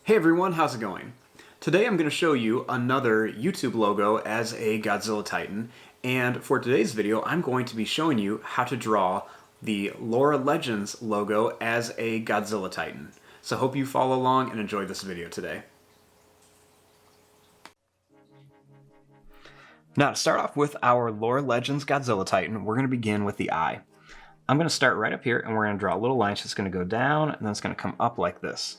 Hey everyone, how's it going? Today I'm going to show you another YouTube logo as a Godzilla Titan, and for today's video I'm going to be showing you how to draw the Lore Legends logo as a Godzilla Titan. So hope you follow along and enjoy this video today. Now to start off with our Lore Legends Godzilla Titan, we're going to begin with the eye. I'm going to start right up here and we're going to draw a little line that's going to go down and then it's going to come up like this.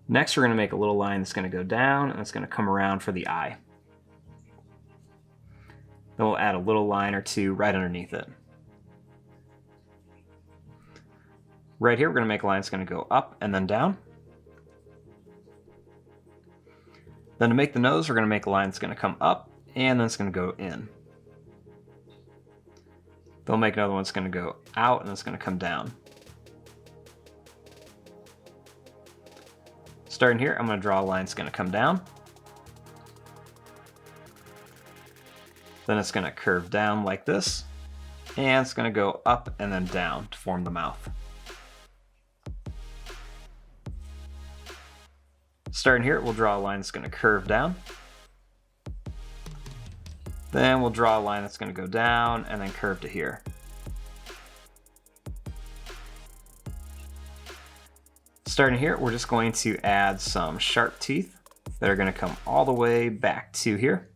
Next, we're going to make a little line that's going to go down and it's going to come around for the eye. Then we'll add a little line or two right underneath it. Right here, we're going to make a line that's going to go up and then down. Then to make the nose, we're going to make a line that's going to come up and then it's going to go in. Then we'll make another one that's going to go out and it's going to come down. Starting here, I'm going to draw a line that's going to come down. Then it's going to curve down like this. And it's going to go up and then down to form the mouth. Starting here, we'll draw a line that's going to curve down. Then we'll draw a line that's going to go down and then curve to here. Starting here, we're just going to add some sharp teeth that are going to come all the way back to here.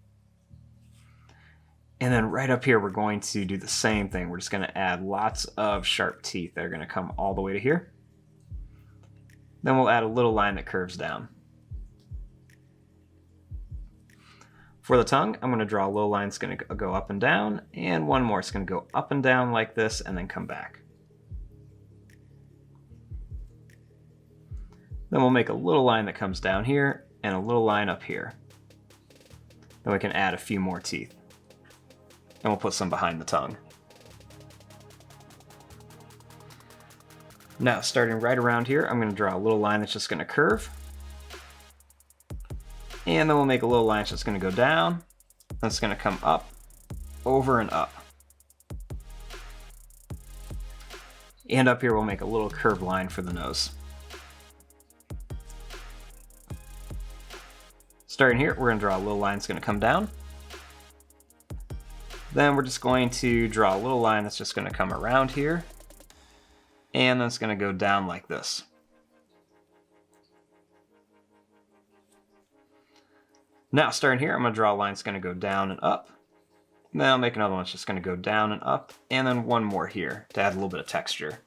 And then right up here, we're going to do the same thing. We're just going to add lots of sharp teeth that are going to come all the way to here. Then we'll add a little line that curves down. For the tongue, I'm going to draw a little line that's going to go up and down, and one more. It's going to go up and down like this and then come back. Then we'll make a little line that comes down here and a little line up here. Then we can add a few more teeth. And we'll put some behind the tongue. Now, starting right around here, I'm going to draw a little line that's just going to curve. And then we'll make a little line that's just going to go down. That's going to come up, over and up. And up here, we'll make a little curved line for the nose. Starting here, we're going to draw a little line that's going to come down. Then we're just going to draw a little line that's just going to come around here. And then it's going to go down like this. Now, starting here, I'm going to draw a line that's going to go down and up. And then I'll make another one that's just going to go down and up. And then one more here to add a little bit of texture.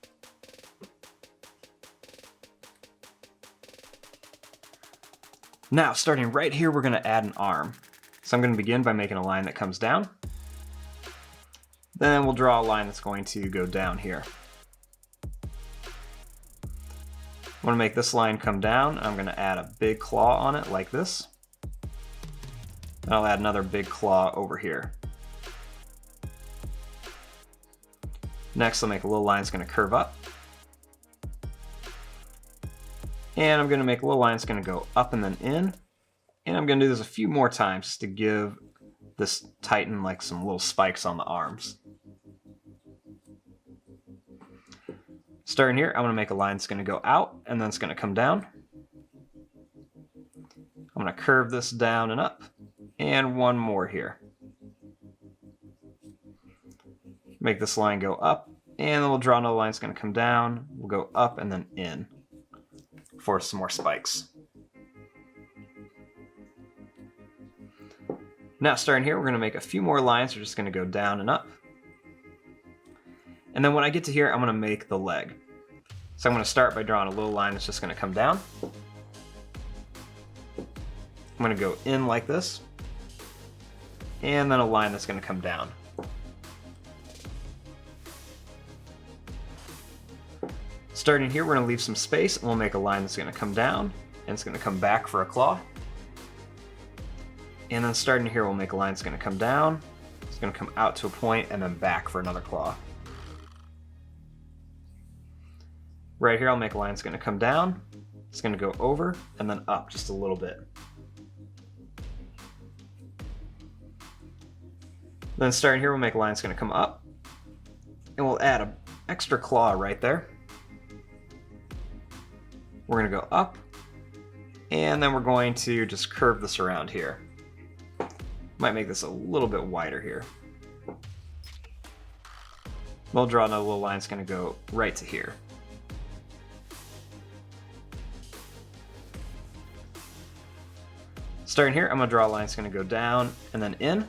Now, starting right here, we're going to add an arm. So I'm going to begin by making a line that comes down. Then we'll draw a line that's going to go down here. I want to make this line come down. I'm going to add a big claw on it like this. And I'll add another big claw over here. Next, I'll make a little line that's going to curve up. And I'm going to make a little line that's going to go up and then in. And I'm going to do this a few more times to give this Titan like some little spikes on the arms. Starting here, I'm going to make a line that's going to go out and then it's going to come down. I'm going to curve this down and up. And one more here. Make this line go up. And then we'll draw another line that's going to come down. We'll go up and then in for some more spikes. Now, starting here, we're going to make a few more lines. We're just going to go down and up. And then when I get to here, I'm going to make the leg. So I'm going to start by drawing a little line that's just going to come down. I'm going to go in like this. And then a line that's going to come down. Starting here, we're going to leave some space and we'll make a line that's going to come down and it's going to come back for a claw. And then starting here, we'll make a line that's going to come down. It's going to come out to a point and then back for another claw. Right here, I'll make a line that's going to come down. It's going to go over and then up just a little bit. Then starting here, we'll make a line that's going to come up. And we'll add an extra claw right there. we're going to go up, and then we're going to just curve this around here. Might make this a little bit wider here. We'll draw another little line that's going to go right to here. Starting here, I'm going to draw a line that's going to go down and then in. And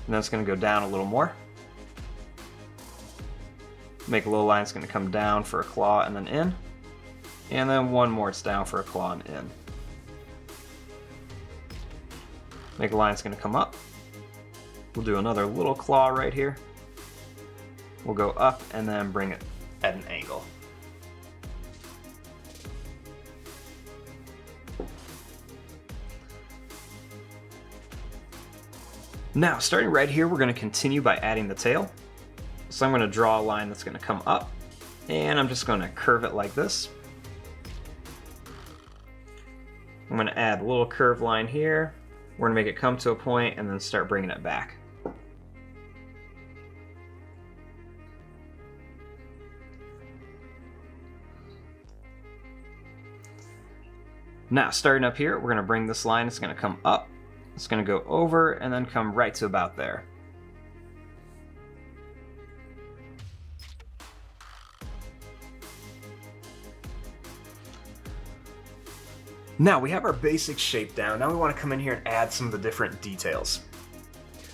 then it's going to go down a little more. Make a little line that's going to come down for a claw and then in. And then one more, it's down for a claw and in. Make a line that's going to come up. We'll do another little claw right here. We'll go up and then bring it at an angle. Now, starting right here, we're going to continue by adding the tail. So I'm going to draw a line that's going to come up, and I'm just going to curve it like this. I'm going to add a little curved line here. We're going to make it come to a point and then start bringing it back. Now, starting up here, we're going to bring this line, it's going to come up, it's going to go over, and then come right to about there. Now we have our basic shape down. Now we want to come in here and add some of the different details.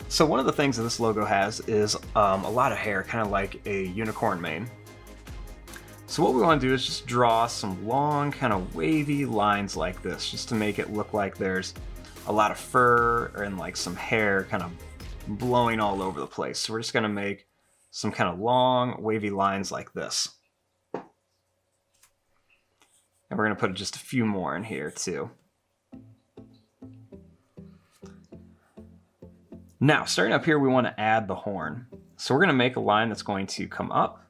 So one of the things that this logo has is a lot of hair, kind of like a unicorn mane. So what we want to do is just draw some long, kind of wavy lines like this, just to make it look like there's a lot of fur and like some hair kind of blowing all over the place. So we're just going to make some kind of long, wavy lines like this. And we're going to put just a few more in here too. Now, starting up here, we want to add the horn. So we're going to make a line that's going to come up.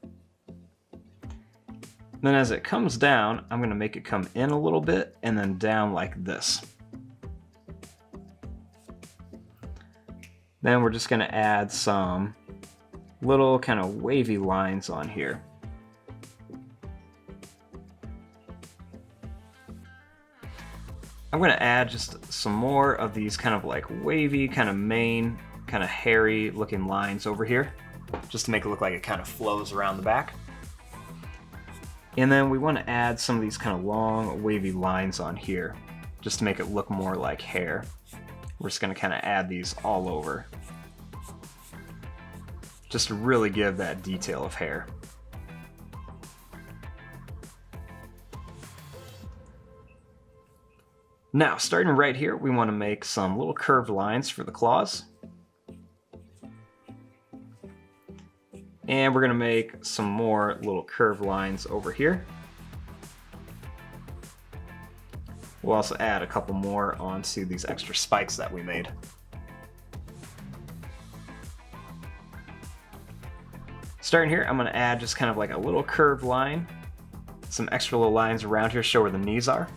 Then as it comes down, I'm going to make it come in a little bit and then down like this. Then we're just going to add some little kind of wavy lines on here. I'm going to add just some more of these kind of like wavy, kind of mane, kind of hairy looking lines over here, just to make it look like it kind of flows around the back. And then we want to add some of these kind of long, wavy lines on here, just to make it look more like hair. We're just going to kind of add these all over, just to really give that detail of hair. Now, starting right here, we want to make some little curved lines for the claws. And we're going to make some more little curved lines over here. We'll also add a couple more onto these extra spikes that we made. Starting here, I'm going to add just kind of like a little curved line, some extra little lines around here, show where the knees are.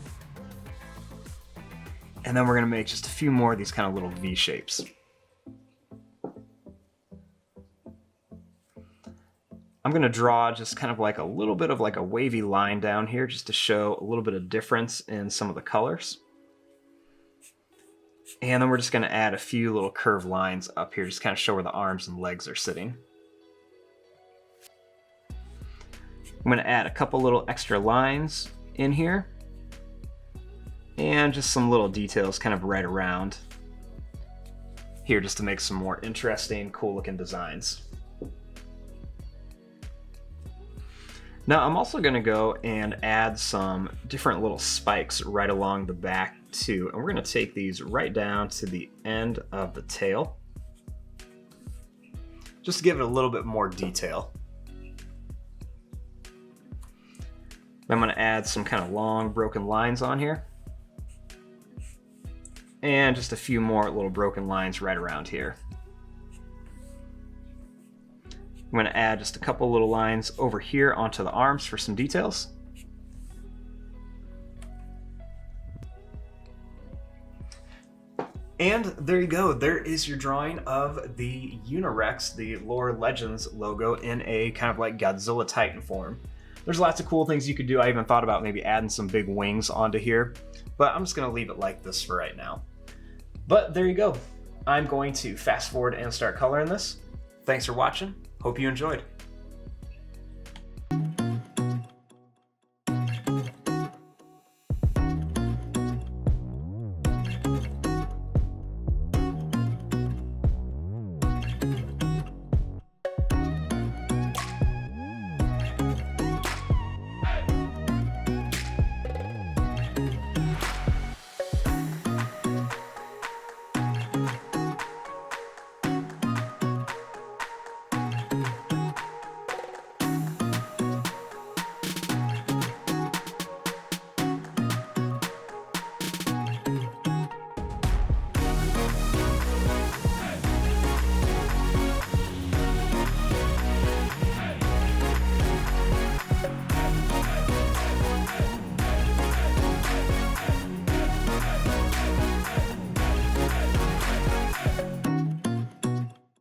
And then we're going to make just a few more of these kind of little V shapes. I'm going to draw just kind of like a little bit of like a wavy line down here just to show a little bit of difference in some of the colors. And then we're just going to add a few little curved lines up here, just kind of show where the arms and legs are sitting. I'm going to add a couple little extra lines in here. And just some little details kind of right around here just to make some more interesting, cool looking designs. Now I'm also going to go and add some different little spikes right along the back too. And we're going to take these right down to the end of the tail, just to give it a little bit more detail. I'm going to add some kind of long broken lines on here. And just a few more little broken lines right around here. I'm going to add just a couple little lines over here onto the arms for some details. And there you go. There is your drawing of the Unirex, the Lore Legends logo in a kind of like Godzilla Titan form. There's lots of cool things you could do. I even thought about maybe adding some big wings onto here, but I'm just gonna leave it like this for right now. But there you go. I'm going to fast forward and start coloring this. Thanks for watching. Hope you enjoyed.